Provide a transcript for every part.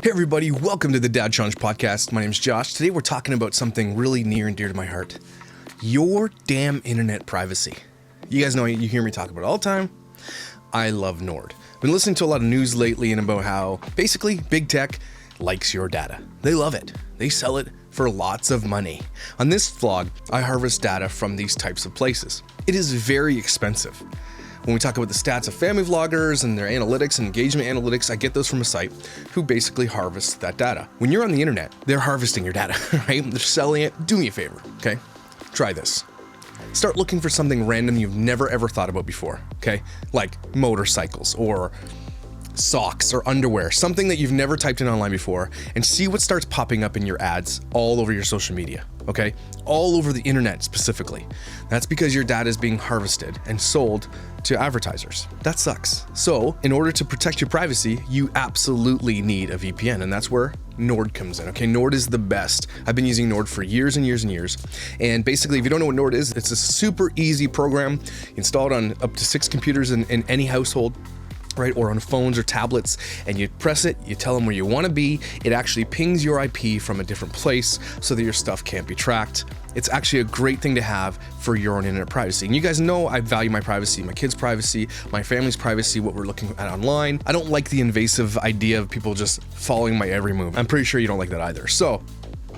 Hey everybody, welcome to the Dad Challenge podcast. My name is Josh. Today we're talking about something really near and dear to my heart. Your damn internet privacy. You guys know, you hear me talk about it all the time. I love Nord. I've been listening to a lot of news lately and about how basically big tech likes your data. They love it. They sell it for lots of money. On this vlog, I harvest data from these types of places. It is very expensive. When we talk about the stats of family vloggers and their analytics and engagement analytics, I get those from a site who basically harvests that data. When you're on the internet, they're harvesting your data, right? They're selling it. Do me a favor, okay? Try this. Start looking for something random you've never ever thought about before, okay? Like motorcycles or socks or underwear, something that you've never typed in online before, and see what starts popping up in your ads all over your social media, okay? All over the internet specifically. That's because your data is being harvested and sold to advertisers. That sucks. So in order to protect your privacy, you absolutely need a VPN, and that's where Nord comes in, okay? Nord is the best. I've been using Nord for years and years and years. And basically, if you don't know what Nord is, it's a super easy program. You install it on up to 6 computers in any household, right? Or on phones or tablets, and you press it, you tell them where you want to be. It actually pings your IP from a different place so that your stuff can't be tracked. It's actually a great thing to have for your own internet privacy. And you guys know I value my privacy, my kids' privacy, my family's privacy, what we're looking at online. I don't like the invasive idea of people just following my every move. I'm pretty sure you don't like that either. So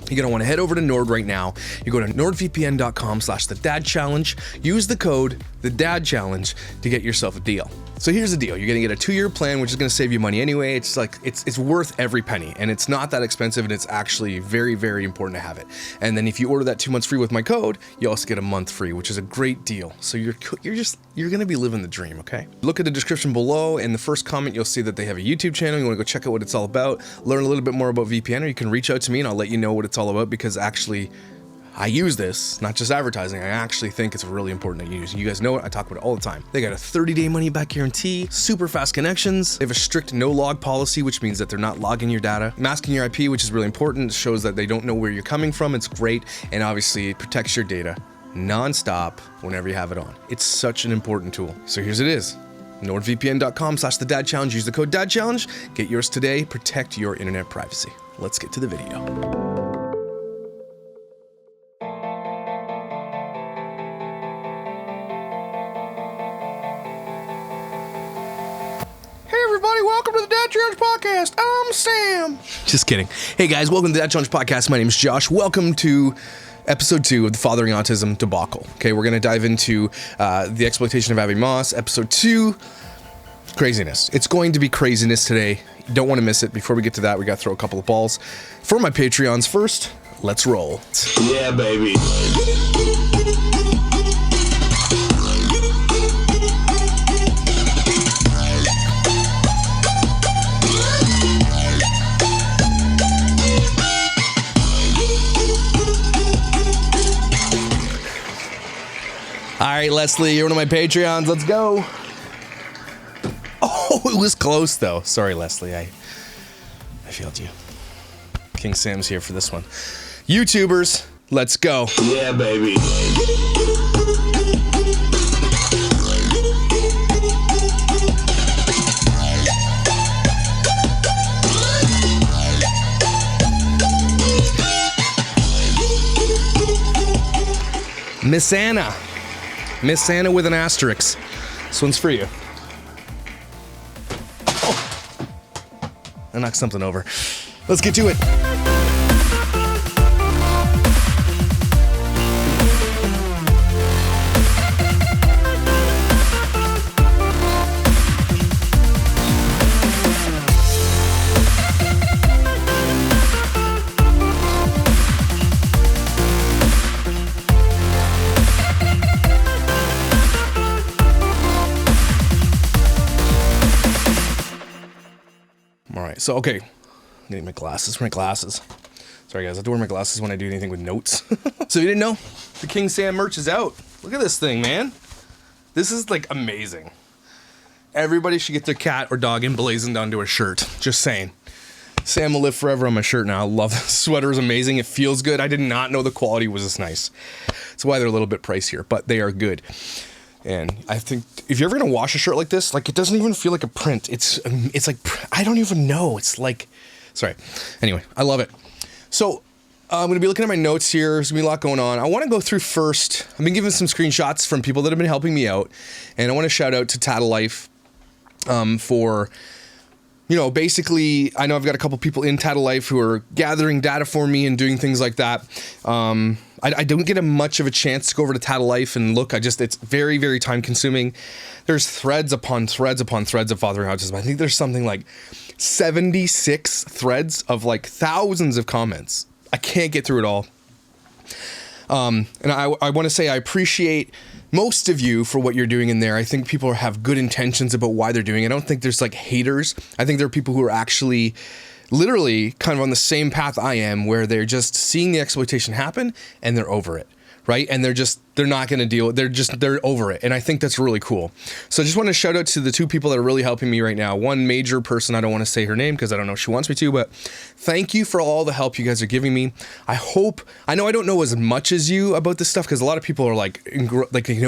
you're gonna wanna head over to Nord right now. You go to nordvpn.com/thedadchallenge. Use the code TheDadChallenge to get yourself a deal. So here's the deal. You're gonna get a 2-year plan, which is gonna save you money anyway. It's like, it's worth every penny, and it's not that expensive, and it's actually very, very important to have it. And then if you order that 2 months free with my code, you also get a month free, which is a great deal. So you're gonna be living the dream, okay? Look at the description below. In the first comment, you'll see that they have a YouTube channel. You wanna go check out what it's all about, learn a little bit more about VPN, or you can reach out to me and I'll let you know what it's all about, because actually, I use this, not just advertising. I actually think it's really important to use. You guys know it, I talk about it all the time. They got a 30-day money-back guarantee, super fast connections. They have a strict no-log policy, which means that they're not logging your data. Masking your IP, which is really important, shows that they don't know where you're coming from. It's great, and obviously it protects your data non-stop whenever you have it on. It's such an important tool. So here's it is. nordvpn.com/thedadchallenge. Use the code DADCHALLENGE. Get yours today. Protect your internet privacy. Let's get to the video. Welcome to the Dad Challenge Podcast. I'm Sam. Just kidding. Hey guys, welcome to the Dad Challenge Podcast. My name is Josh. Welcome to episode 2 of the Fathering Autism debacle. Okay, we're going to dive into the exploitation of Abby Moss. Episode 2, craziness. It's going to be craziness today. You don't want to miss it. Before we get to that, we got to throw a couple of balls. For my Patreons first, let's roll. Yeah, baby. All right, Leslie, you're one of my Patreons. Let's go. Oh, it was close, though. Sorry, Leslie. I failed you. King Sam's here for this one. YouTubers, let's go. Yeah, baby. Miss Anna. Miss Anna with an asterisk. This one's for you. Oh. I knocked something over. Let's get to it. So, okay, I'm getting my glasses. Sorry guys, I have to wear my glasses when I do anything with notes. So you didn't know? The King Sam merch is out. Look at this thing, man. This is like amazing. Everybody should get their cat or dog emblazoned onto a shirt. Just saying. Sam will live forever on my shirt now. I love this. Sweater is amazing. It feels good. I did not know the quality was this nice. That's why they're a little bit pricier, but they are good. And I think if you're ever gonna wash a shirt like this, like it doesn't even feel like a print. It's like, I don't even know. It's like Sorry. Anyway, I love it. So I'm going to be looking at my notes here. There's going to be a lot going on. I want to go through first. I've been given some screenshots from people that have been helping me out. And I want to shout out to Tattle Life for, basically, I know I've got a couple people in Tattle Life who are gathering data for me and doing things like that. I don't get much of a chance to go over to Tattle Life and look. It's very, very time consuming. There's threads upon threads upon threads of fathering autism. I think there's something like 76 threads of like thousands of comments. I can't get through it all. And I want to say I appreciate most of you for what you're doing in there. I think people have good intentions about why they're doing it. I don't think there's like haters. I think there are people who are actually literally kind of on the same path I am, where they're just seeing the exploitation happen and they're over it, right? And they're not going to deal with it. They're over it. And I think that's really cool. So I just want to shout out to the two people that are really helping me right now. One major person, I don't want to say her name because I don't know if she wants me to, but thank you for all the help you guys are giving me. I know I don't know as much as you about this stuff because a lot of people are like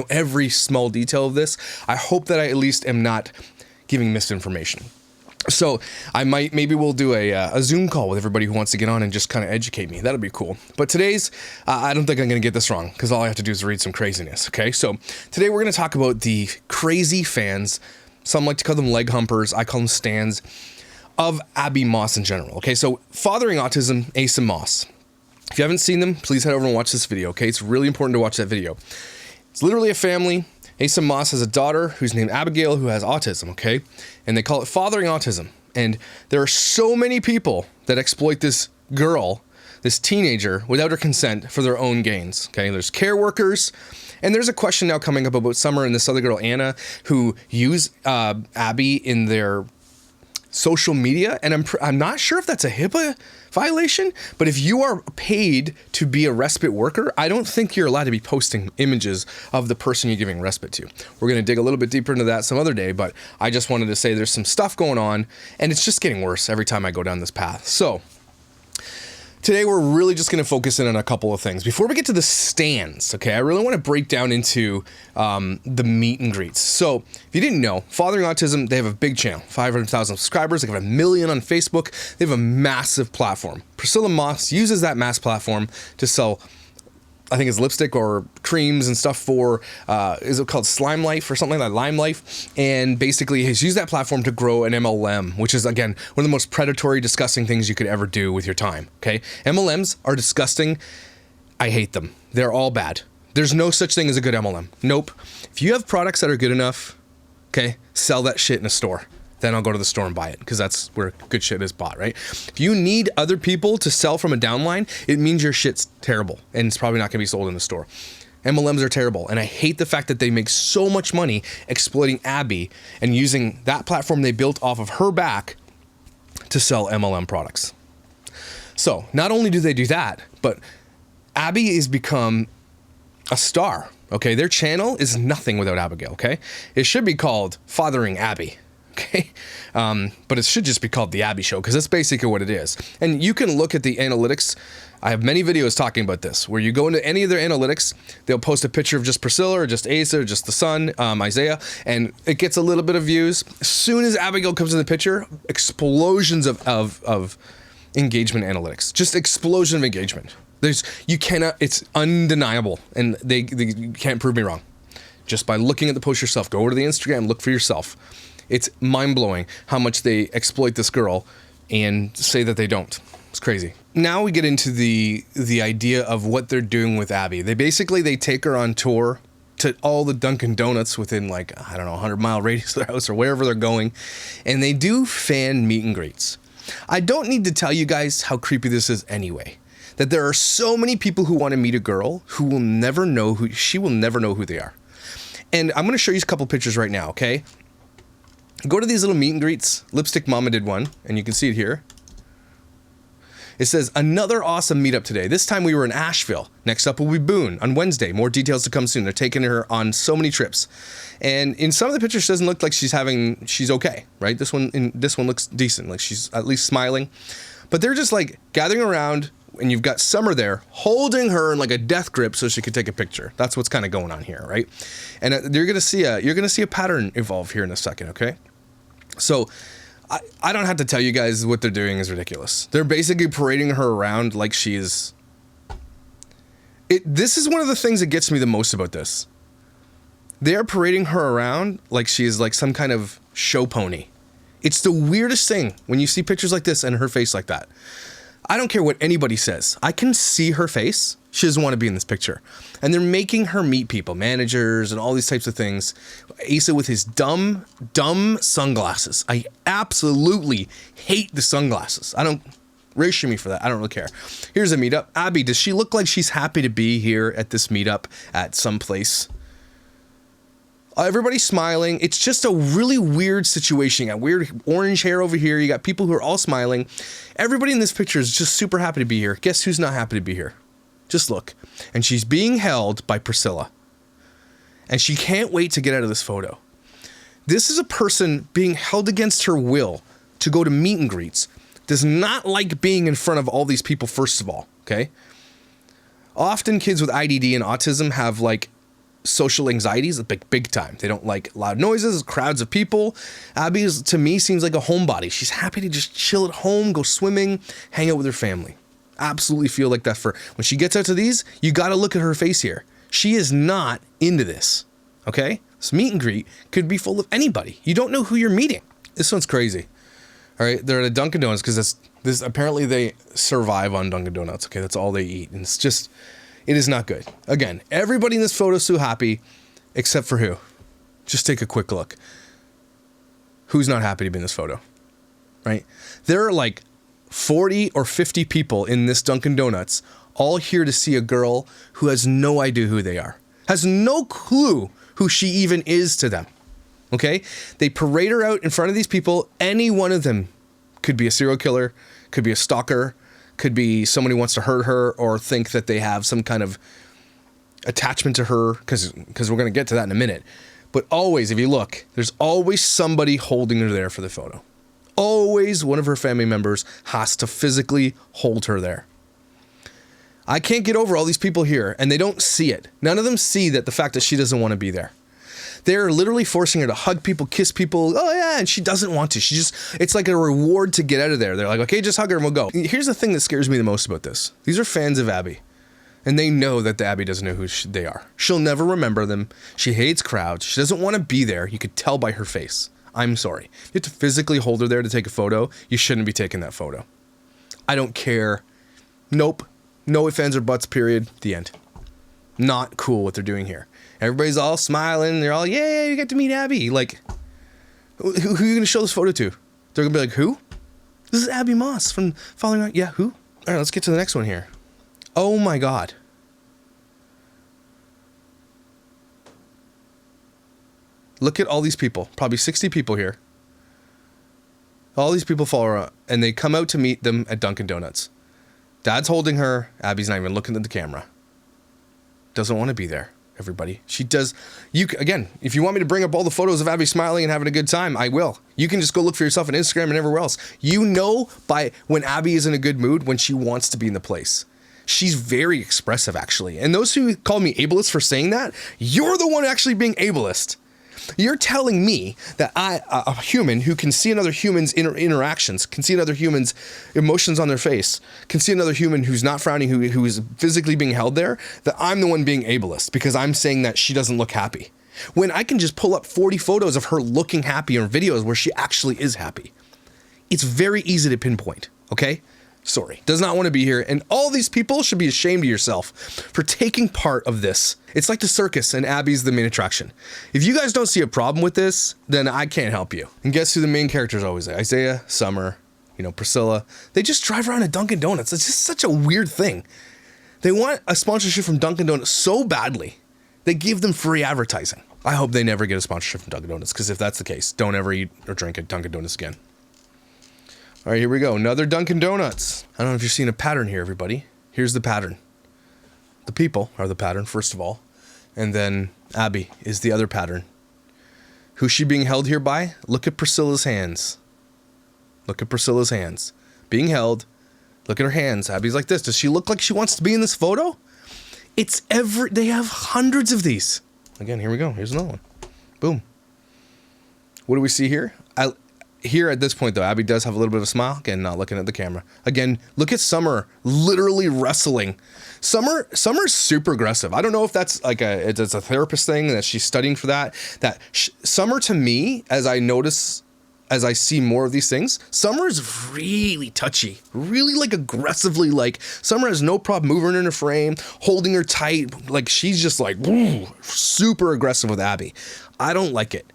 every small detail of this. I hope that I at least am not giving misinformation. So maybe we'll do a Zoom call with everybody who wants to get on and just kind of educate me. That'll be cool. But today's, I don't think I'm going to get this wrong because all I have to do is read some craziness. Okay. So today we're going to talk about the crazy fans. Some like to call them leg humpers. I call them stans of Abby Moss in general. Okay. So Fathering Autism, Asa Moss. If you haven't seen them, please head over and watch this video. Okay. It's really important to watch that video. It's literally a family. Asa Moss has a daughter who's named Abigail who has autism, okay? And they call it Fathering Autism. And there are so many people that exploit this girl, this teenager, without her consent for their own gains, okay? There's care workers, and there's a question now coming up about Summer and this other girl, Anna, who use Abby in their social media, and I'm not sure if that's a HIPAA violation, but if you are paid to be a respite worker, I don't think you're allowed to be posting images of the person you're giving respite to. We're going to dig a little bit deeper into that some other day, but I just wanted to say there's some stuff going on, and it's just getting worse every time I go down this path. So today we're really just going to focus in on a couple of things. Before we get to the stands, okay, I really want to break down into the meet and greets. So if you didn't know, Fathering Autism, they have a big channel, 500,000 subscribers. They have 1 million on Facebook. They have a massive platform. Priscilla Moss uses that mass platform to sell, I think it's lipstick or creams and stuff for, is it called Slime Life or something like that, Lime Life? And basically he's used that platform to grow an MLM, which is, again, one of the most predatory, disgusting things you could ever do with your time, okay? MLMs are disgusting. I hate them. They're all bad. There's no such thing as a good MLM. Nope. If you have products that are good enough, okay, sell that shit in a store. Then I'll go to the store and buy it because that's where good shit is bought, right? If you need other people to sell from a downline, it means your shit's terrible and it's probably not going to be sold in the store. MLMs are terrible, and I hate the fact that they make so much money exploiting Abby and using that platform they built off of her back to sell MLM products. So not only do they do that, but Abby has become a star, okay? Their channel is nothing without Abigail, okay? It should be called Fathering Abby. Okay, but it should just be called The Abby Show because that's basically what it is. And you can look at the analytics. I have many videos talking about this where you go into any of their analytics, they'll post a picture of just Priscilla or just Asa or just the son, Isaiah, and it gets a little bit of views. As soon as Abigail comes in the picture, explosions of engagement analytics, just explosion of engagement. It's undeniable, and you can't prove me wrong. Just by looking at the post yourself, go over to the Instagram, look for yourself. It's mind-blowing how much they exploit this girl and say that they don't. It's crazy. Now we get into the idea of what they're doing with Abby. They take her on tour to all the Dunkin' Donuts within 100-mile radius of their house or wherever they're going, and they do fan meet and greets. I don't need to tell you guys how creepy this is anyway. That there are so many people who want to meet a girl who will never know she will never know who they are. And I'm going to show you a couple pictures right now, okay? Go to these little meet and greets. Lipstick Mama did one, and you can see it here. It says, another awesome meetup today. This time we were in Asheville. Next up will be Boone on Wednesday. More details to come soon. They're taking her on so many trips. And in some of the pictures, she doesn't look like she's okay, right? This one looks decent, like she's at least smiling. But they're just like gathering around, and you've got Summer there holding her in like a death grip so she could take a picture. That's what's kind of going on here, right? And you're gonna see a pattern evolve here in a second, okay? So I don't have to tell you guys what they're doing is ridiculous. They're basically parading her around like she is... This is one of the things that gets me the most about this. They are parading her around like she is like some kind of show pony. It's the weirdest thing when you see pictures like this and her face like that. I don't care what anybody says. I can see her face. She doesn't want to be in this picture. And they're making her meet people, managers and all these types of things. Asa with his dumb sunglasses. I absolutely hate the sunglasses. Ratio me for that. I don't really care. Here's a meetup. Abby, does she look like she's happy to be here at this meetup at some place? Everybody's smiling. It's just a really weird situation. You got weird orange hair over here. You got people who are all smiling. Everybody in this picture is just super happy to be here. Guess who's not happy to be here? Just look. And she's being held by Priscilla. And she can't wait to get out of this photo. This is a person being held against her will to go to meet and greets. Does not like being in front of all these people, first of all, okay? Often kids with IDD and autism have like social anxieties, big time. They don't like loud noises, crowds of people. Abby is, to me, seems like a homebody. She's happy to just chill at home, go swimming, hang out with her family. Absolutely feel like that for when she gets out to these, you got to look at her face here. She is not into this, okay? This meet and greet could be full of anybody. You don't know who you're meeting. This one's crazy. All right, they're at a Dunkin' Donuts because this apparently they survive on Dunkin' Donuts. Okay, that's all they eat, and it is not good. Again, everybody in this photo is so happy, except for who? Just take a quick look. Who's not happy to be in this photo? Right? There are like 40 or 50 people in this Dunkin' Donuts, all here to see a girl who has no idea who they are, has no clue who she even is to them. Okay? They parade her out in front of these people. Any one of them could be a serial killer, could be a stalker, could be someone who wants to hurt her or think that they have some kind of attachment to her, because we're going to get to that in a minute. But always, if you look, there's always somebody holding her there for the photo. Always one of her family members has to physically hold her there. I can't get over all these people here, and they don't see it. None of them see that the fact that she doesn't want to be there. They're literally forcing her to hug people, kiss people. Oh yeah, and she doesn't want to. It's like a reward to get out of there. They're like, okay, just hug her and we'll go. Here's the thing that scares me the most about this. These are fans of Abby. And they know that the Abby doesn't know who they are. She'll never remember them. She hates crowds. She doesn't want to be there. You could tell by her face. I'm sorry. You have to physically hold her there to take a photo. You shouldn't be taking that photo. I don't care. Nope. No ifs, ands, or buts, period. The end. Not cool what they're doing here. Everybody's all smiling. They're all, yeah, you get to meet Abby. Like, who are you going to show this photo to? They're going to be like, who? This is Abby Moss from Following Around. Yeah, who? All right, let's get to the next one here. Oh my God. Look at all these people. Probably 60 people here. All these people follow her, and they come out to meet them at Dunkin' Donuts. Dad's holding her. Abby's not even looking at the camera. Doesn't want to be there. Everybody. She does. Again, if you want me to bring up all the photos of Abby smiling and having a good time, I will. You can just go look for yourself on Instagram and everywhere else. You know by when Abby is in a good mood, when she wants to be in the place. She's very expressive, actually. And those who call me ableist for saying that, you're the one actually being ableist. You're telling me that a human who can see another human's interactions, can see another human's emotions on their face, can see another human who's not frowning, who is physically being held there, that I'm the one being ableist because I'm saying that she doesn't look happy. When I can just pull up 40 photos of her looking happy or videos where she actually is happy. It's very easy to pinpoint, okay? Sorry, does not want to be here. And all these people should be ashamed of yourself for taking part of this. It's like the circus and Abby's the main attraction. If you guys don't see a problem with this, then I can't help you. And guess who the main characters always are? Isaiah, Summer, Priscilla. They just drive around at Dunkin' Donuts. It's just such a weird thing. They want a sponsorship from Dunkin' Donuts so badly, they give them free advertising. I hope they never get a sponsorship from Dunkin' Donuts, because if that's the case, don't ever eat or drink at Dunkin' Donuts again. All right, here we go. Another Dunkin' Donuts. I don't know if you're seeing a pattern here, everybody. Here's the pattern. The people are the pattern, first of all. And then Abby is the other pattern. Who's she being held here by? Look at Priscilla's hands. Look at Priscilla's hands. Being held. Look at her hands. Abby's like this. Does she look like she wants to be in this photo? They have hundreds of these. Again, here we go. Here's another one. Boom. What do we see here? here at this point, though, Abby does have a little bit of a smile. Again, not looking at the camera. Again, look at Summer literally wrestling. Summer's super aggressive. I don't know if that's like it's a therapist thing that she's studying for that. Summer, to me, as I see more of these things, Summer's really touchy, really like aggressively, like Summer has no problem moving her in her frame, holding her tight. Like she's just like woo, super aggressive with Abby. I don't like it.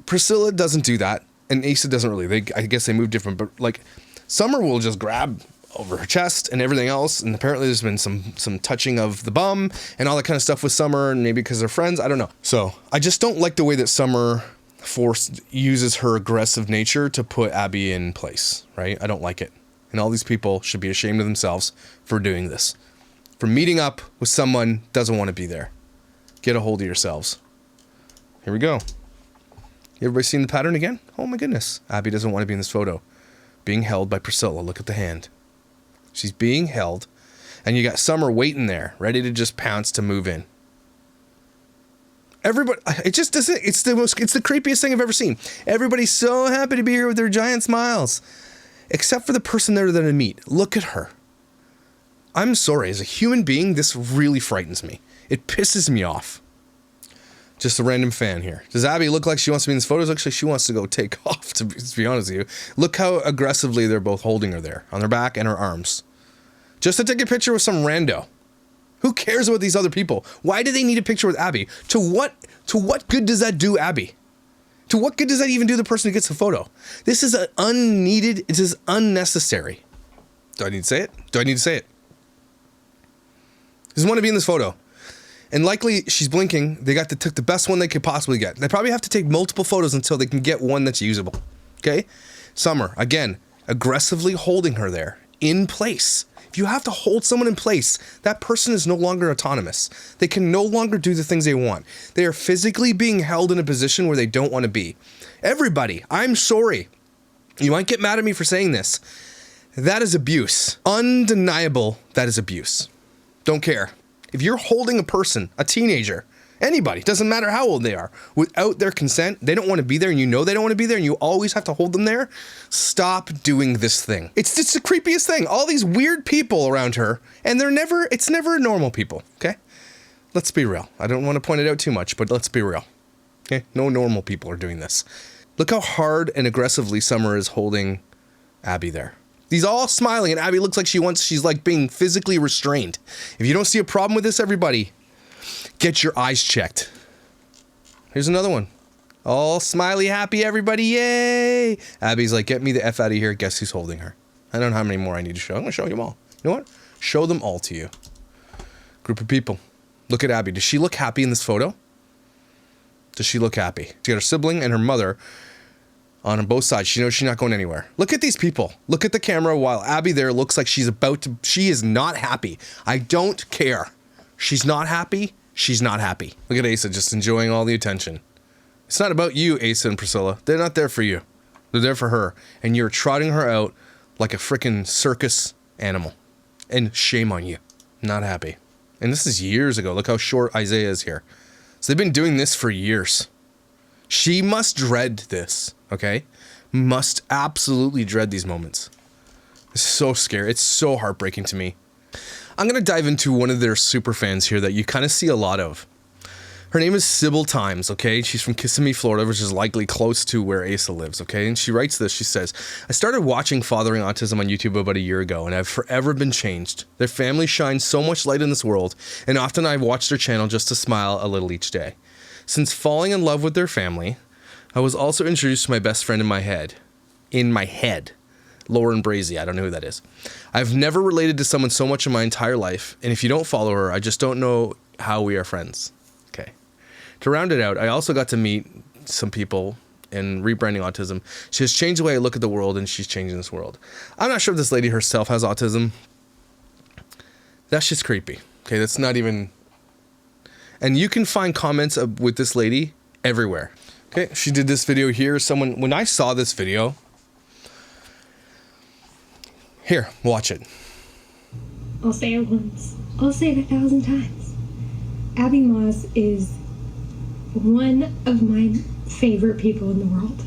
Priscilla doesn't do that. And Asa doesn't really. I guess they move different, but like Summer will just grab over her chest and everything else. And apparently there's been some touching of the bum and all that kind of stuff with Summer, and maybe because they're friends. I don't know. So I just don't like the way that Summer uses her aggressive nature to put Abby in place, right? I don't like it. And all these people should be ashamed of themselves for doing this. For meeting up with someone who doesn't want to be there. Get a hold of yourselves. Here we go. Everybody seen the pattern again? Oh my goodness. Abby doesn't want to be in this photo. Being held by Priscilla. Look at the hand. She's being held. And you got Summer waiting there, ready to just pounce to move in. Everybody, it just doesn't, it's the creepiest thing I've ever seen. Everybody's so happy to be here with their giant smiles. Except for the person they're going to meet. Look at her. I'm sorry, as a human being, this really frightens me. It pisses me off. Just a random fan here. Does Abby look like she wants to be in this photo? Looks like she wants to go take off, to be honest with you. Look how aggressively they're both holding her there, on her back and her arms. Just to take a picture with some rando. Who cares about these other people? Why do they need a picture with Abby? To what good does that do Abby? To what good does that even do the person who gets the photo? This is unneeded, this is unnecessary. Do I need to say it? Do I need to say it? Doesn't want to be in this photo. And likely, she's blinking. They took the best one they could possibly get. They probably have to take multiple photos until they can get one that's usable. Okay? Summer, again, aggressively holding her there, in place. If you have to hold someone in place, that person is no longer autonomous. They can no longer do the things they want. They are physically being held in a position where they don't want to be. Everybody, I'm sorry. You might get mad at me for saying this. That is abuse. Undeniable, that is abuse. Don't care. If you're holding a person, a teenager, anybody, doesn't matter how old they are, without their consent, they don't want to be there, and you know they don't want to be there, and you always have to hold them there, stop doing this thing. It's just the creepiest thing. All these weird people around her, and it's never normal people, okay? Let's be real. I don't want to point it out too much, but let's be real. Okay? No normal people are doing this. Look how hard and aggressively Summer is holding Abby there. He's all smiling, and Abby looks like she's like being physically restrained. If you don't see a problem with this, everybody, get your eyes checked. Here's another one. All smiley, happy, everybody, yay! Abby's like, get me the F out of here. Guess who's holding her? I don't know how many more I need to show. I'm gonna show you them all. You know what? Show them all to you. Group of people. Look at Abby. Does she look happy in this photo? Does she look happy? She got her sibling and her mother on both sides. She knows she's not going anywhere. Look at these people. Look at the camera while Abby there looks like she is not happy. I don't care. She's not happy. She's not happy. Look at Asa just enjoying all the attention. It's not about you, Asa and Priscilla. They're not there for you. They're there for her. And you're trotting her out like a freaking circus animal. And shame on you. Not happy. And this is years ago. Look how short Isaiah is here. So they've been doing this for years. She must dread this, okay? Must absolutely dread these moments. It's so scary. It's so heartbreaking to me. I'm going to dive into one of their super fans here that you kind of see a lot of. Her name is Sybil Times, okay? She's from Kissimmee, Florida, which is likely close to where Asa lives, okay? And she writes this. She says, I started watching Fathering Autism on YouTube about a year ago, and I've forever been changed. Their family shines so much light in this world, and often I've watched their channel just to smile a little each day. Since falling in love with their family, I was also introduced to my best friend in my head. Lauren Brazy, I don't know who that is. I've never related to someone so much in my entire life, and if you don't follow her, I just don't know how we are friends. Okay. To round it out, I also got to meet some people in Rebranding Autism. She has changed the way I look at the world, and she's changing this world. I'm not sure if this lady herself has autism. That's just creepy. Okay, that's not even... And you can find comments with this lady everywhere. Okay, she did this video here. When I saw this video... Here, watch it. I'll say it once. I'll say it 1,000 times. Abby Moss is one of my favorite people in the world.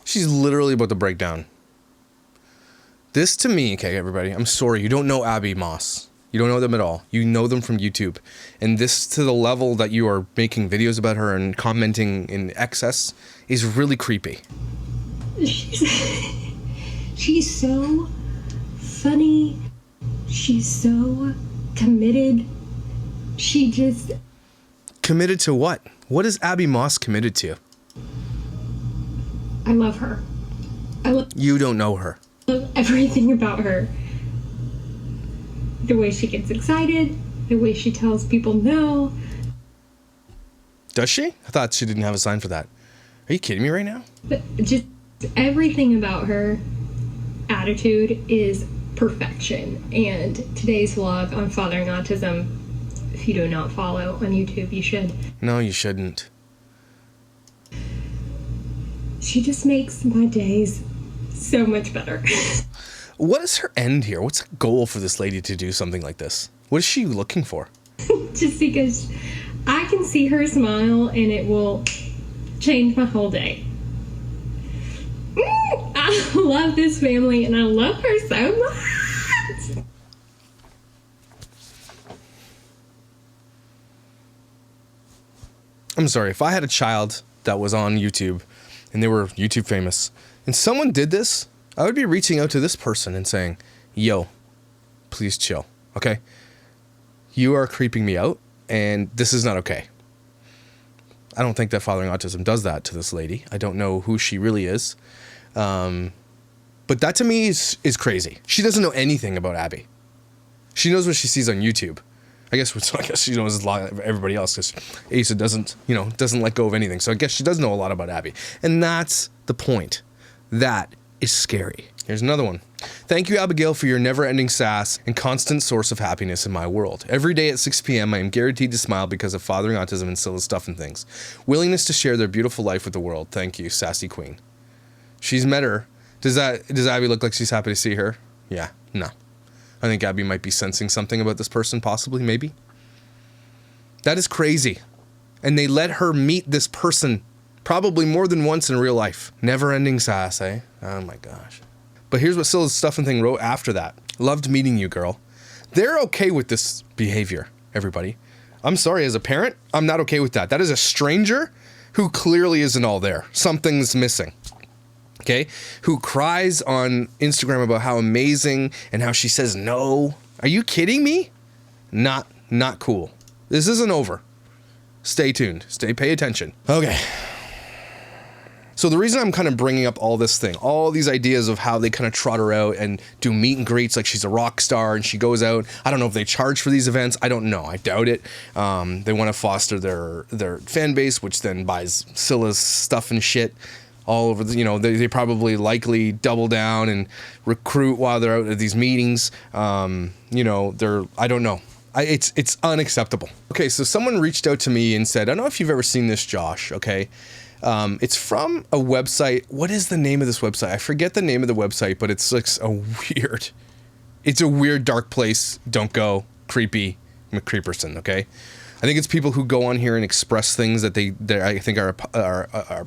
She's literally about to break down. This to me, okay, everybody, I'm sorry, you don't know Abby Moss. You don't know them at all. You know them from YouTube. And this, to the level that you are making videos about her and commenting in excess, is really creepy. She's so funny. She's so committed. She just... Committed to what? What is Abby Moss committed to? I love her. You don't know her. I love everything about her. The way she gets excited, the way she tells people no. Does she? I thought she didn't have a sign for that. Are you kidding me right now? But just everything about her attitude is perfection. And today's vlog on fathering autism, if you do not follow on YouTube, you should. No, you shouldn't. She just makes my days so much better. What is her end here? What's the goal for this lady to do something like this? What is she looking for? Just because I can see her smile and it will change my whole day. I love this family and I love her so much. I'm sorry, if I had a child that was on YouTube and they were YouTube famous and someone did this, I would be reaching out to this person and saying, yo, please chill, okay? You are creeping me out and this is not okay. I don't think that Fathering Autism does that to this lady. I don't know who she really is. But that to me is crazy. She doesn't know anything about Abby. She knows what she sees on YouTube. I guess she knows a lot of everybody else because Asa doesn't let go of anything. So I guess she does know a lot about Abby. And that's the point. That is scary. Here's another one. Thank you, Abigail, for your never-ending sass and constant source of happiness in my world. Every day at 6 p.m., I am guaranteed to smile because of Fathering Autism and Scylla's Stuff and Things. Willingness to share their beautiful life with the world. Thank you, Sassy Queen. She's met her. Does Abby look like she's happy to see her? Yeah, no. I think Abby might be sensing something about this person, possibly, maybe. That is crazy. And they let her meet this person probably more than once in real life. Never-ending sass, eh? Oh my gosh. But here's what Scylla's Stuff and Thing wrote after that. Loved meeting you, girl. They're okay with this behavior, everybody. I'm sorry, as a parent, I'm not okay with that. That is a stranger who clearly isn't all there. Something's missing. Okay? Who cries on Instagram about how amazing and how she says no. Are you kidding me? Not cool. This isn't over. Stay tuned. Pay attention. Okay. So the reason I'm kind of bringing up all this thing, all these ideas of how they kind of trot her out and do meet and greets like she's a rock star and she goes out. I don't know if they charge for these events. I don't know. I doubt it. They want to foster their fan base, which then buys Scylla's stuff and shit all over. They probably likely double down and recruit while they're out at these meetings. I don't know. It's unacceptable. Okay, so someone reached out to me and said, I don't know if you've ever seen this, Josh, okay? It's from a website. What is the name of this website? I forget the name of the website, but it's like it's a weird, dark place. Don't go. Creepy McCreeperson, okay? I think it's people who go on here and express things that they I think are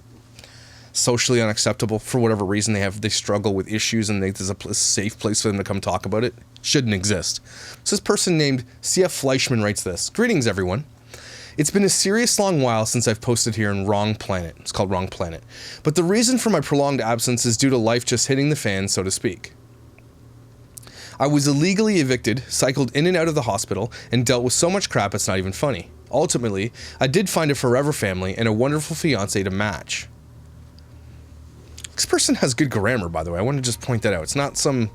socially unacceptable for whatever reason. They struggle with issues and there's a safe place for them to come talk about it. Shouldn't exist. So this person named CF Fleischman writes this. Greetings, everyone. It's been a serious long while since I've posted here in Wrong Planet. It's called Wrong Planet. But the reason for my prolonged absence is due to life just hitting the fan, so to speak. I was illegally evicted, cycled in and out of the hospital, and dealt with so much crap it's not even funny. Ultimately, I did find a forever family and a wonderful fiancé to match. This person has good grammar, by the way. I want to just point that out. It's not some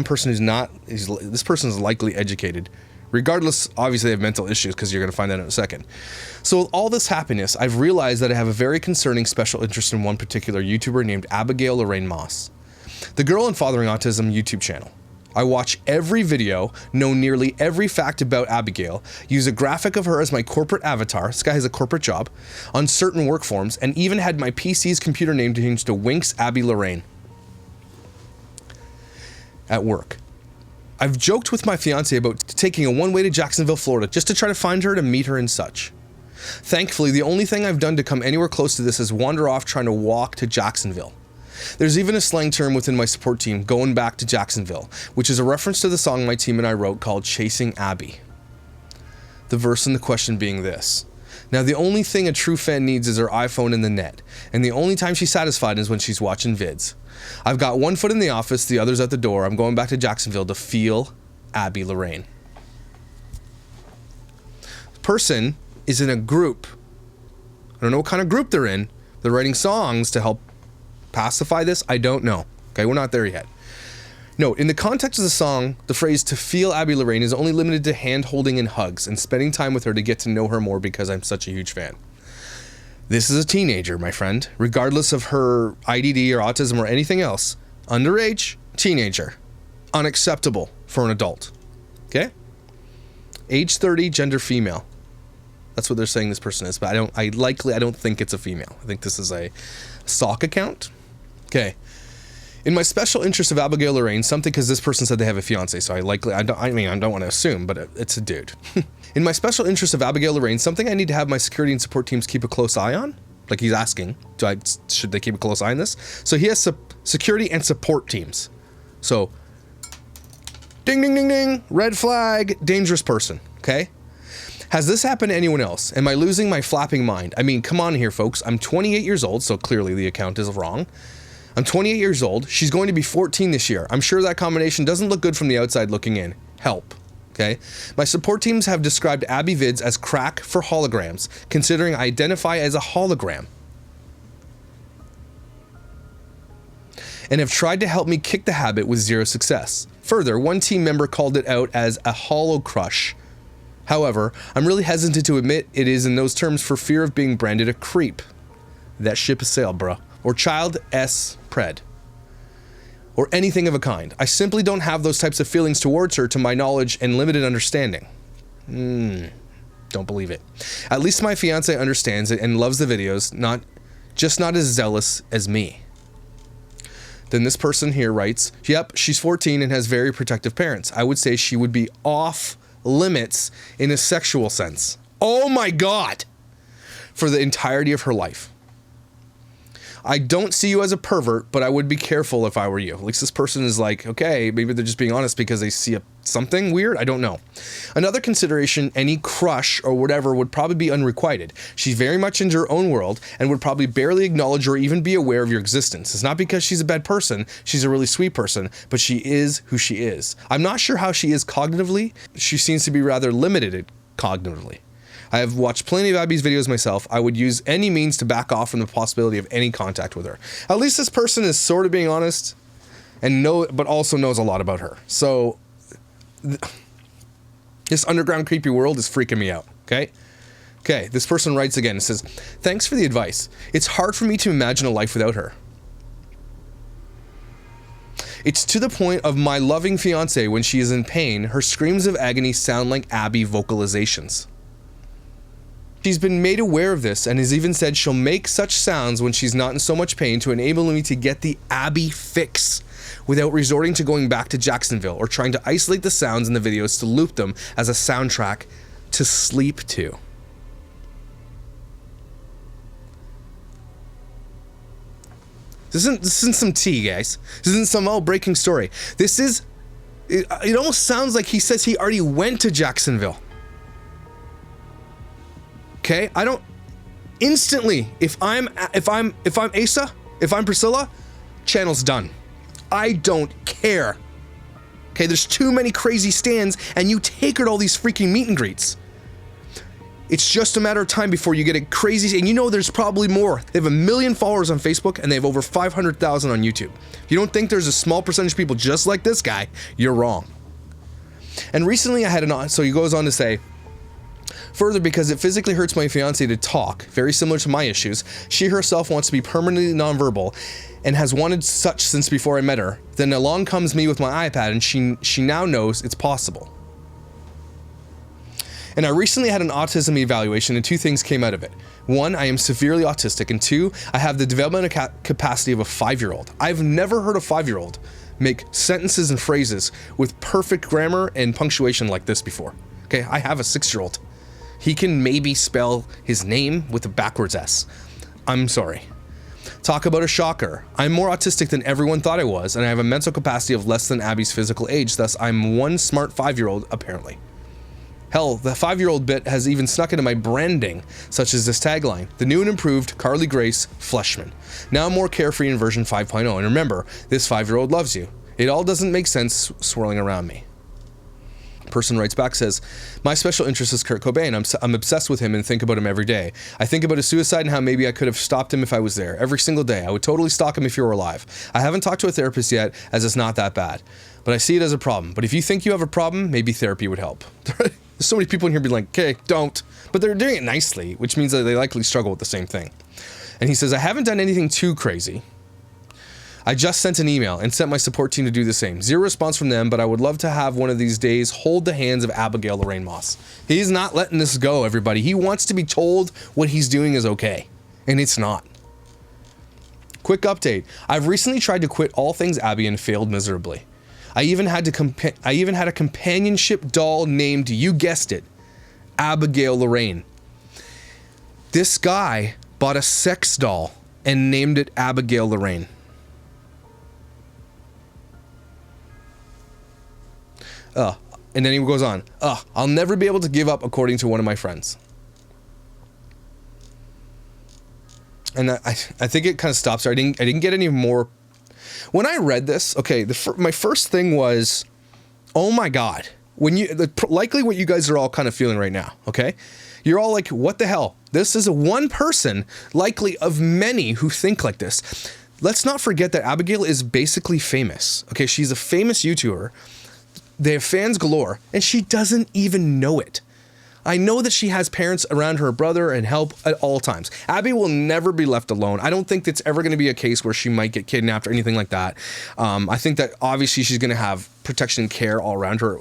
person who's not. This person is likely educated. Regardless, obviously they have mental issues because you're going to find that in a second. So with all this happiness, I've realized that I have a very concerning special interest in one particular YouTuber named Abigail Lorraine Moss. The Girl in Fathering Autism YouTube channel. I watch every video, know nearly every fact about Abigail, use a graphic of her as my corporate avatar, this guy has a corporate job, on certain work forms, and even had my PC's computer name changed to Winks Abby Lorraine at work. I've joked with my fiance about taking a one-way to Jacksonville, Florida, just to try to find her, to meet her and such. Thankfully, the only thing I've done to come anywhere close to this is wander off trying to walk to Jacksonville. There's even a slang term within my support team, going back to Jacksonville, which is a reference to the song my team and I wrote called Chasing Abby. The verse in the question being this: now the only thing a true fan needs is her iPhone and the net, and the only time she's satisfied is when she's watching vids. I've got one foot in the office, the other's at the door. I'm going back to Jacksonville to feel Abby Lorraine. Person is in a group. I don't know what kind of group they're in. They're writing songs to help pacify this. I don't know. Okay, we're not there yet. Note, in the context of the song, the phrase "to feel Abby Lorraine" is only limited to hand holding and hugs and spending time with her to get to know her more because I'm such a huge fan. This is a teenager, my friend, regardless of her IDD or autism or anything else. Underage, teenager. Unacceptable for an adult. Okay? Age 30, gender female. That's what they're saying this person is, but I don't think it's a female. I think this is a sock account. Okay. In my special interest of Abigail Lorraine, something, because this person said they have a fiance, so I don't want to assume, but it's a dude. In my special interest of Abigail Lorraine, something I need to have my security and support teams keep a close eye on. Like he's asking, should they keep a close eye on this? So he has security and support teams. So, ding, ding, ding, ding, red flag, dangerous person, okay? Has this happened to anyone else? Am I losing my flapping mind? I mean, come on here, folks. I'm 28 years old, so clearly the account is wrong. I'm 28 years old. She's going to be 14 this year. I'm sure that combination doesn't look good from the outside looking in. Help. Okay? My support teams have described Abby vids as crack for holograms, considering I identify as a hologram, and have tried to help me kick the habit with zero success. Further, one team member called it out as a holo crush. However, I'm really hesitant to admit it is in those terms for fear of being branded a creep. That ship has sailed, bruh. Or child S pred. Or anything of a kind. I simply don't have those types of feelings towards her to my knowledge and limited understanding. Don't believe it. At least my fiance understands it and loves the videos, not as zealous as me. Then this person here writes, yep, she's 14 and has very protective parents. I would say she would be off limits in a sexual sense. Oh my God! For the entirety of her life. I don't see you as a pervert, but I would be careful if I were you. At least this person is like, okay, maybe they're just being honest because they see something weird. I don't know. Another consideration, any crush or whatever would probably be unrequited. She's very much into her own world and would probably barely acknowledge or even be aware of your existence. It's not because she's a bad person. She's a really sweet person, but she is who she is. I'm not sure how she is cognitively. She seems to be rather limited cognitively. I have watched plenty of Abby's videos myself. I would use any means to back off from the possibility of any contact with her. At least this person is sort of being honest and but also knows a lot about her. So this underground creepy world is freaking me out, okay? Okay, this person writes again and says, thanks for the advice. It's hard for me to imagine a life without her. It's to the point of my loving fiance when she is in pain, her screams of agony sound like Abby vocalizations. She's been made aware of this and has even said she'll make such sounds when she's not in so much pain to enable me to get the Abby fix without resorting to going back to Jacksonville or trying to isolate the sounds in the videos to loop them as a soundtrack to sleep to. This isn't some tea, guys. This isn't some breaking story. This is, it almost sounds like he says he already went to Jacksonville. Okay, I don't instantly, if I'm Asa, if I'm Priscilla, channel's done. I don't care. Okay, there's too many crazy stands and you take her to all these freaking meet and greets. It's just a matter of time before you get a crazy, and you know there's probably more. They have 1 million followers on Facebook and they have over 500,000 on YouTube. If you don't think there's a small percentage of people just like this guy, you're wrong. And recently I had so he goes on to say, further, because it physically hurts my fiance to talk, very similar to my issues, she herself wants to be permanently nonverbal and has wanted such since before I met her. Then along comes me with my iPad and she now knows it's possible. And I recently had an autism evaluation and 2 things came out of it. 1, I am severely autistic, and 2, I have the developmental capacity of a 5-year-old. I've never heard a 5-year-old make sentences and phrases with perfect grammar and punctuation like this before. Okay, I have a 6-year-old. He can maybe spell his name with a backwards S. I'm sorry. Talk about a shocker. I'm more autistic than everyone thought I was, and I have a mental capacity of less than Abby's physical age, thus I'm one smart 5-year-old, apparently. Hell, the 5-year-old bit has even snuck into my branding, such as this tagline, the new and improved Carly Grace Fleshman. Now more carefree in version 5.0, and remember, this 5-year-old loves you. It all doesn't make sense swirling around me. Person writes back, says, my special interest is Kurt Cobain. I'm obsessed with him and think about him every day. I think about his suicide and how maybe I could have stopped him if I was there. Every single day. I would totally stalk him if he were alive. I haven't talked to a therapist yet, as it's not that bad. But I see it as a problem. But if you think you have a problem, maybe therapy would help. There's so many people in here being like, okay, don't. But they're doing it nicely, which means that they likely struggle with the same thing. And he says, I haven't done anything too crazy. I just sent an email and sent my support team to do the same. Zero response from them, but I would love to have one of these days hold the hands of Abigail Lorraine Moss. He's not letting this go, everybody. He wants to be told what he's doing is okay, and it's not. Quick update. I've recently tried to quit all things Abby and failed miserably. I even had a companionship doll named, you guessed it, Abigail Lorraine. This guy bought a sex doll and named it Abigail Lorraine. And then he goes on, I'll never be able to give up, according to one of my friends. And I think it kind of stops there. I didn't get any more. When I read this, okay, my first thing was, oh my God. Likely what you guys are all kind of feeling right now, okay? You're all like, what the hell? This is one person, likely of many who think like this. Let's not forget that Abigail is basically famous, okay? She's a famous YouTuber. They have fans galore, and she doesn't even know it. I know that she has parents around her brother and help at all times. Abby will never be left alone. I don't think it's ever going to be a case where she might get kidnapped or anything like that. I think that obviously she's going to have protection and care all around her.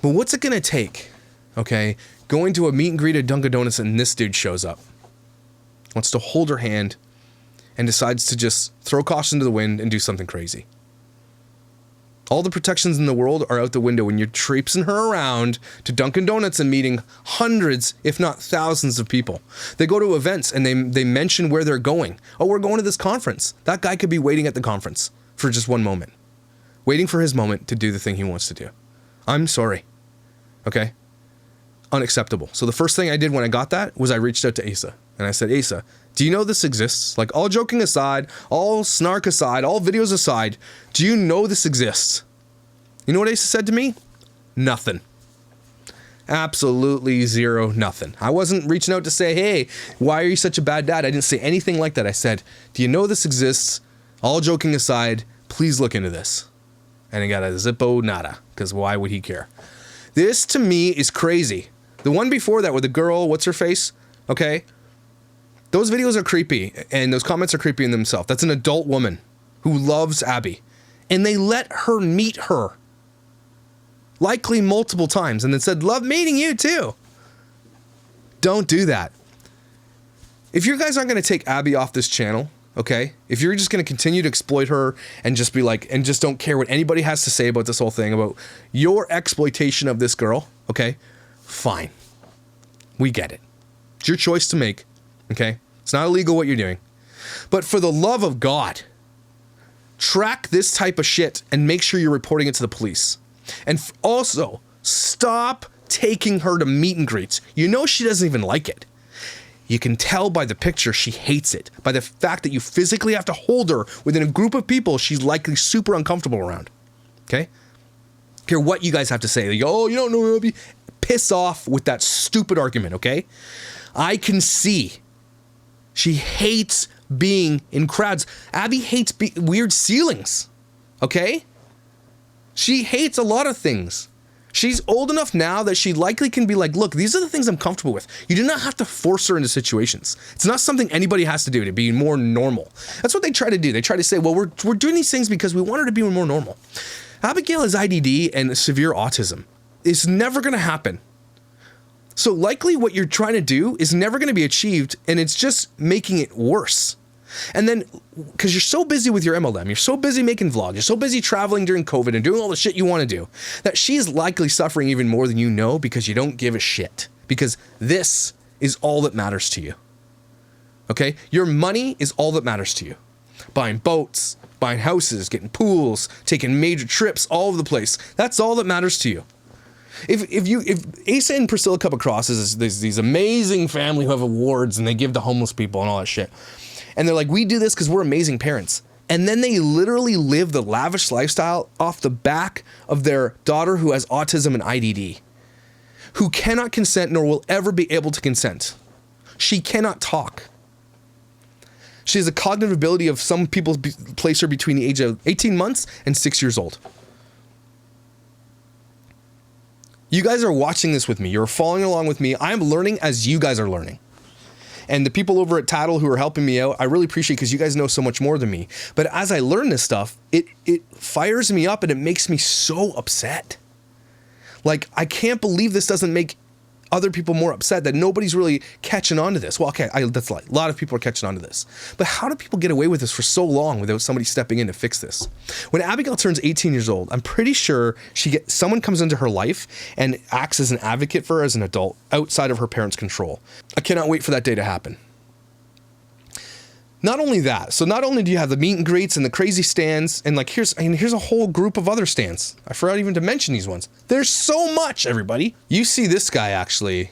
But what's it going to take, okay, going to a meet and greet at Dunkin' Donuts and this dude shows up, wants to hold her hand, and decides to just throw caution to the wind and do something crazy? All the protections in the world are out the window when you're traipsing her around to Dunkin' Donuts and meeting hundreds, if not thousands of people. They go to events and they mention where they're going. Oh, we're going to this conference. That guy could be waiting at the conference for just one moment. Waiting for his moment to do the thing he wants to do. I'm sorry. Okay? Unacceptable. So the first thing I did when I got that was I reached out to Asa. And I said, Asa, do you know this exists? Like, all joking aside, all snark aside, all videos aside, do you know this exists? You know what Asa said to me? Nothing. Absolutely zero, nothing. I wasn't reaching out to say, hey, why are you such a bad dad? I didn't say anything like that. I said, do you know this exists? All joking aside, please look into this. And he got a zippo nada, because why would he care? This, to me, is crazy. The one before that with the girl, what's her face? Okay? Those videos are creepy, and those comments are creepy in themselves. That's an adult woman who loves Abby. And they let her meet her. Likely multiple times, and then said, love meeting you too. Don't do that. If you guys aren't going to take Abby off this channel, okay? If you're just going to continue to exploit her and just be like, and just don't care what anybody has to say about this whole thing, about your exploitation of this girl, okay? Fine. We get it. It's your choice to make, okay? It's not illegal what you're doing. But for the love of God, track this type of shit and make sure you're reporting it to the police. And also, stop taking her to meet and greets. You know she doesn't even like it. You can tell by the picture she hates it. By the fact that you physically have to hold her within a group of people she's likely super uncomfortable around. Okay? Hear what you guys have to say. They go, oh, you don't know Abby. Piss off with that stupid argument, okay? I can see. She hates being in crowds. Abby hates weird ceilings, okay? She hates a lot of things. She's old enough now that she likely can be like, look, these are the things I'm comfortable with. You do not have to force her into situations. It's not something anybody has to do to be more normal. That's what they try to do. They try to say, well, we're doing these things because we want her to be more normal. Abigail has IDD and severe autism. It's never going to happen. So likely what you're trying to do is never going to be achieved, and it's just making it worse. And then, because you're so busy with your MLM, you're so busy making vlogs, you're so busy traveling during COVID and doing all the shit you want to do, that she's likely suffering even more than you know because you don't give a shit. because this is all that matters to you. Okay? Your money is all that matters to you. Buying boats, buying houses, getting pools, taking major trips all over the place. That's all that matters to you. If Asa and Priscilla come across as these amazing family who have awards and they give to homeless people and all that shit, and they're like, we do this because we're amazing parents, and then they literally live the lavish lifestyle off the back of their daughter who has autism and IDD, who cannot consent nor will ever be able to consent. She cannot talk. She has a cognitive ability of some people place her between the age of 18 months and 6 years old. You guys are watching this with me. You're following along with me. I'm learning as you guys are learning. And the people over at Tattle who are helping me out, I really appreciate, because you guys know so much more than me. But as I learn this stuff, it fires me up and it makes me so upset. Like, I can't believe this doesn't make other people more upset, that nobody's really catching on to this. Well, okay, that's a lot of people are catching on to this. But how do people get away with this for so long without somebody stepping in to fix this? When Abigail turns 18 years old, I'm pretty sure someone comes into her life and acts as an advocate for her as an adult outside of her parents' control. I cannot wait for that day to happen. Not only that, so not only do you have the meet and greets and the crazy stands, and like here's a whole group of other stands. I forgot even to mention these ones. There's so much, everybody. You see this guy actually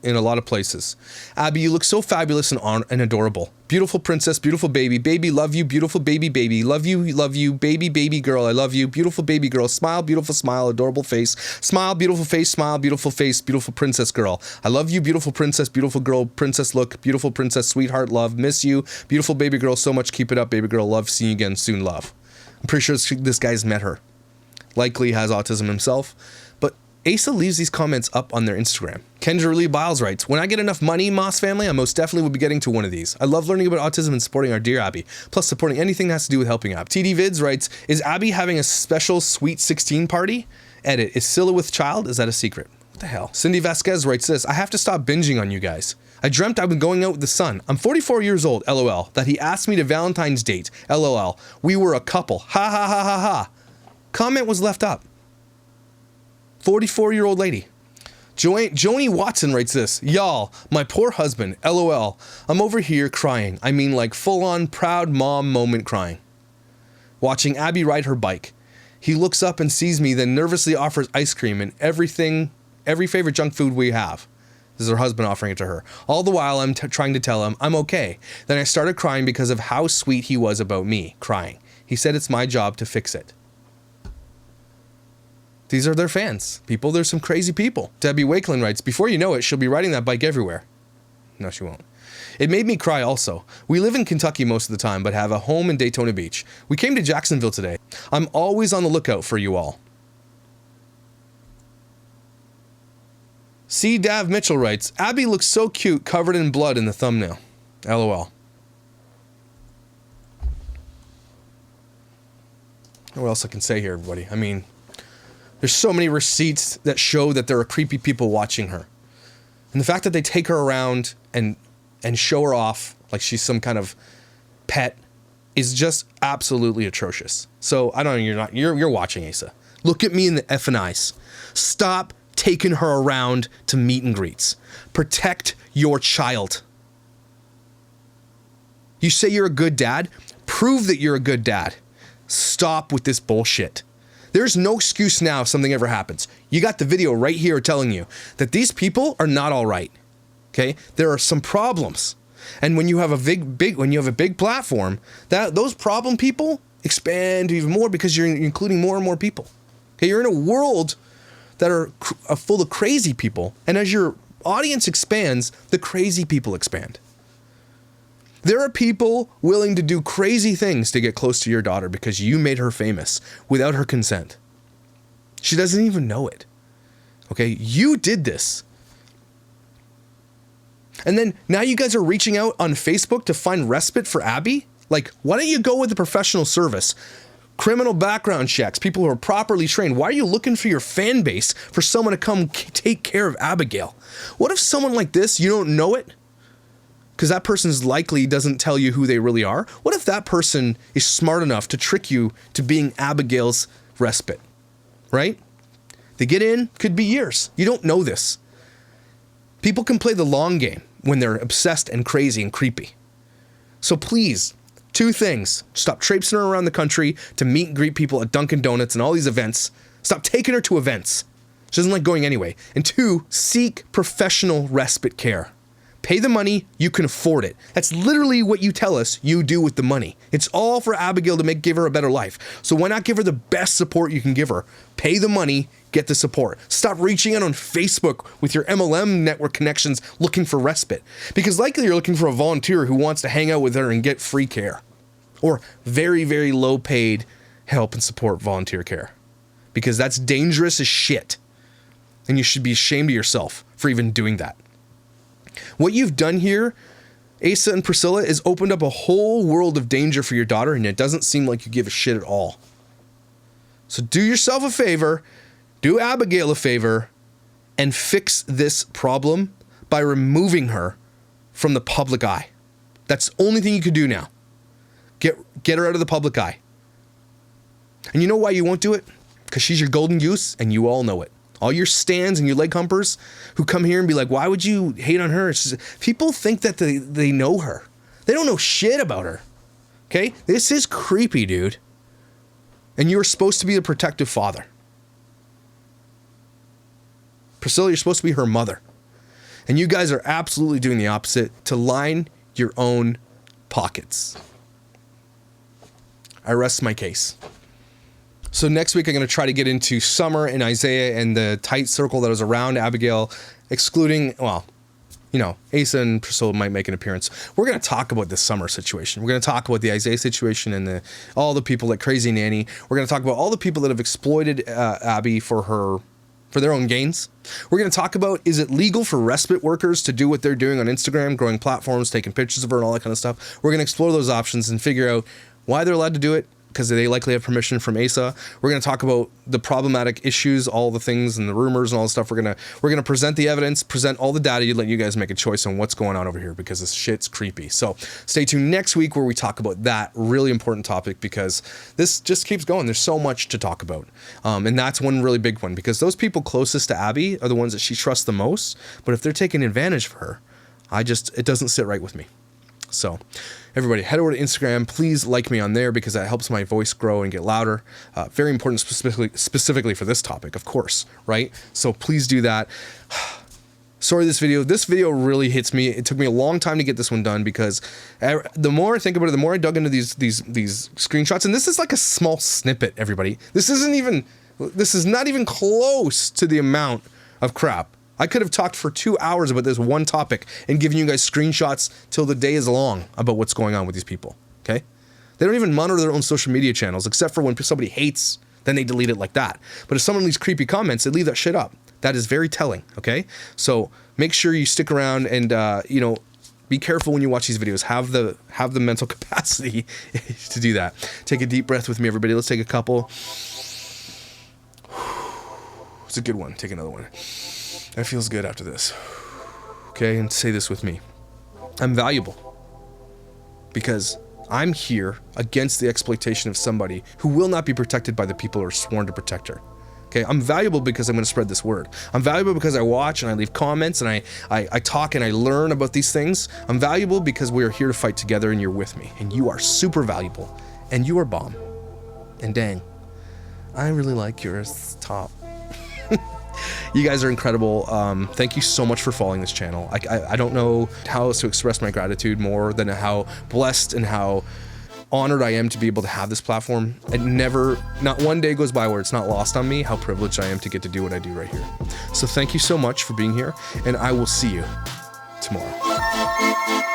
in a lot of places. Abby, you look so fabulous and adorable. Beautiful princess, beautiful baby. Baby, love you. Beautiful baby, baby. Love you. Baby, baby girl, I love you. Beautiful baby girl. Smile, beautiful smile, adorable face. Smile, beautiful face, beautiful princess girl. I love you, beautiful princess, beautiful girl, princess look, beautiful princess, sweetheart, love, miss you. Beautiful baby girl, so much, keep it up, baby girl, love, see you again soon, love. I'm pretty sure this guy's met her. Likely has autism himself. But Asa leaves these comments up on their Instagram. Kendra Lee Biles writes, when I get enough money, Moss family, I most definitely will be getting to one of these. I love learning about autism and supporting our dear Abby, plus supporting anything that has to do with helping out. TD Vids writes, is Abby having a special Sweet 16 party? Edit, is Scylla with child? Is that a secret? What the hell? Cindy Vasquez writes this, I have to stop binging on you guys. I dreamt I've been going out with the sun. I'm 44 years old, LOL, that he asked me to Valentine's date, LOL. We were a couple, ha ha ha ha ha. Comment was left up. 44-year-old lady. Joni Watson writes this. Y'all, my poor husband, LOL. I'm over here crying. I mean like full-on proud mom moment crying. Watching Abby ride her bike. He looks up and sees me, then nervously offers ice cream and every favorite junk food we have. This is her husband offering it to her. All the while I'm trying to tell him I'm okay. Then I started crying because of how sweet he was about me, crying. He said it's my job to fix it. These are their fans. People, there's some crazy people. Debbie Wakeland writes, before you know it, she'll be riding that bike everywhere. No, she won't. It made me cry also. We live in Kentucky most of the time, but have a home in Daytona Beach. We came to Jacksonville today. I'm always on the lookout for you all. C. Dav Mitchell writes, Abby looks so cute covered in blood in the thumbnail. LOL. What else I can say here, everybody? I mean, there's so many receipts that show that there are creepy people watching her. And the fact that they take her around and show her off like she's some kind of pet is just absolutely atrocious. So I don't know, you're watching, Asa. Look at me in the effing eyes. Stop taking her around to meet and greets. Protect your child. You say you're a good dad? Prove that you're a good dad. Stop with this bullshit. There's no excuse now if something ever happens. You got the video right here telling you that these people are not all right. Okay? There are some problems. And when you have a big platform, those problem people expand even more because you're including more and more people. Okay? You're in a world that are full of crazy people, and as your audience expands, the crazy people expand. There are people willing to do crazy things to get close to your daughter because you made her famous without her consent. She doesn't even know it. Okay? You did this. And then now you guys are reaching out on Facebook to find respite for Abby? Like, why don't you go with a professional service? Criminal background checks, people who are properly trained. Why are you looking for your fan base for someone to come take care of Abigail? What if someone like this, you don't know it? Because that person's likely doesn't tell you who they really are. What if that person is smart enough to trick you to being Abigail's respite, right? They get in, could be years. You don't know this. People can play the long game when they're obsessed and crazy and creepy. So please, 2 things. Stop traipsing her around the country to meet and greet people at Dunkin' Donuts and all these events. Stop taking her to events. She doesn't like going anyway. And 2, seek professional respite care. Pay the money, you can afford it. That's literally what you tell us you do with the money. It's all for Abigail to give her a better life. So why not give her the best support you can give her? Pay the money, get the support. Stop reaching out on Facebook with your MLM network connections looking for respite. Because likely you're looking for a volunteer who wants to hang out with her and get free care. Or very, very low paid help and support volunteer care. Because that's dangerous as shit. And you should be ashamed of yourself for even doing that. What you've done here, Asa and Priscilla, is opened up a whole world of danger for your daughter, and it doesn't seem like you give a shit at all. So do yourself a favor, do Abigail a favor, and fix this problem by removing her from the public eye. That's the only thing you can do now. Get her out of the public eye. And you know why you won't do it? Because she's your golden goose, and you all know it. All your stans and your leg humpers who come here and be like, why would you hate on her? It's just, people think that they know her. They don't know shit about her. Okay? This is creepy, dude. And you were supposed to be the protective father. Priscilla, you're supposed to be her mother. And you guys are absolutely doing the opposite to line your own pockets. I rest my case. So next week, I'm going to try to get into Summer and Isaiah and the tight circle that was around Abigail, excluding, well, you know, Asa and Priscilla might make an appearance. We're going to talk about the Summer situation. We're going to talk about the Isaiah situation and all the people like Crazy Nanny. We're going to talk about all the people that have exploited Abby for their own gains. We're going to talk about, is it legal for respite workers to do what they're doing on Instagram, growing platforms, taking pictures of her and all that kind of stuff. We're going to explore those options and figure out why they're allowed to do it, because they likely have permission from Asa. We're going to talk about the problematic issues, all the things and the rumors and all the stuff. We're going to present the evidence, present all the data, let you guys make a choice on what's going on over here, because this shit's creepy. So stay tuned next week where we talk about that really important topic, because this just keeps going. There's so much to talk about. And that's one really big one, because those people closest to Abby are the ones that she trusts the most. But if they're taking advantage of her, it doesn't sit right with me. So everybody, head over to Instagram. Please like me on there, because that helps my voice grow and get louder. Very important specifically for this topic, of course, right? So please do that. Sorry, this video really hits me. It took me a long time to get this one done, because the more I think about it, the more I dug into these screenshots. And this is like a small snippet, everybody. This is not even close to the amount of crap. I could have talked for 2 hours about this one topic and given you guys screenshots till the day is long about what's going on with these people, okay? They don't even monitor their own social media channels, except for when somebody hates, then they delete it like that. But if someone leaves creepy comments, they leave that shit up. That is very telling, okay? So make sure you stick around and, be careful when you watch these videos. Have the mental capacity to do that. Take a deep breath with me, everybody. Let's take a couple. It's a good one. Take another one. That feels good after this. Okay, and say this with me. I'm valuable because I'm here against the exploitation of somebody who will not be protected by the people who are sworn to protect her. Okay, I'm valuable because I'm going to spread this word. I'm valuable because I watch and I leave comments and I talk and I learn about these things. I'm valuable because we are here to fight together and you're with me. And you are super valuable. And you are bomb. And dang, I really like yours top. You guys are incredible. Thank you so much for following this channel. I don't know how else to express my gratitude more than how blessed and how honored I am to be able to have this platform. Not one day goes by where it's not lost on me how privileged I am to get to do what I do right here. So thank you so much for being here, and I will see you tomorrow.